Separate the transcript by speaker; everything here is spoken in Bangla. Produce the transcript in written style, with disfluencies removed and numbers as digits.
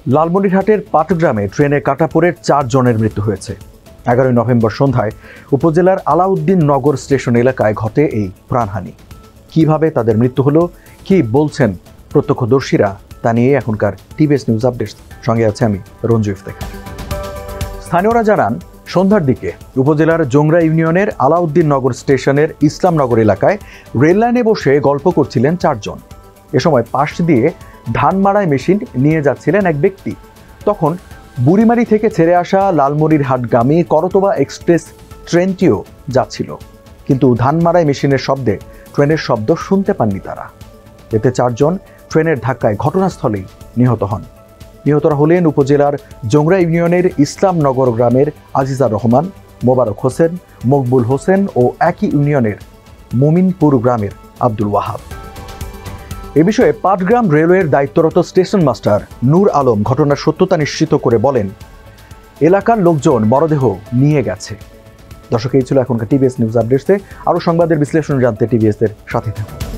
Speaker 1: লালমনিরহাটের পাটগ্রামে ট্রেনে কাটা পড়ে 4 জনের মৃত্যু হয়েছে। 11 নভেম্বর সন্ধ্যায় উপজেলার আলাউদ্দিন নগর স্টেশন এলাকায় ঘটে এই প্রাণহানি। কিভাবে তাদের মৃত্যু হলো, কি বলছেন প্রত্যক্ষদর্শীরা, তা নিয়ে এখনকার টিভিএস নিউজ আপডেট সঙ্গে আছে আমি রঞ্জু ইফতেখার। স্থানীয়রা জানান, সন্ধ্যার দিকে উপজেলার জোংরা ইউনিয়নের আলাউদ্দিন নগর স্টেশনের ইসলামনগর এলাকায় রেললাইনে বসে গল্প করছিলেন 4 জন। এ সময় পাশ দিয়ে ধান মাড়াই মেশিন নিয়ে যাচ্ছিলেন এক ব্যক্তি। তখন বুড়িমারি থেকে ছেড়ে আসা লালমনিরহাটগামী করতোয়া এক্সপ্রেস ট্রেনটিও যাচ্ছিল, কিন্তু ধান মাড়াই মেশিনের শব্দে ট্রেনের শব্দ শুনতে পাননি তারা। এতে 4 জন ট্রেনের ধাক্কায় ঘটনাস্থলেই নিহত হন। নিহতরা হলেন উপজেলার জোংরা ইউনিয়নের ইসলামনগর গ্রামের আজিজার রহমান, মোবারক হোসেন, মকবুল হোসেন ও একই ইউনিয়নের মুমিনপুর গ্রামের আব্দুল ওয়াহাব। এ বিষয়ে পাটগ্রাম রেলওয়ের দায়িত্বরত স্টেশন মাস্টার নূর আলম ঘটনার সত্যতা নিশ্চিত করে বলেন, এলাকার লোকজন মরদেহ নিয়ে গেছে। দর্শক, এই ছিল এখনকার টিভিএস নিউজ আপডেটসে। আরও সংবাদের বিশ্লেষণ জানতে টিভিএস এর সাথে থাকুন।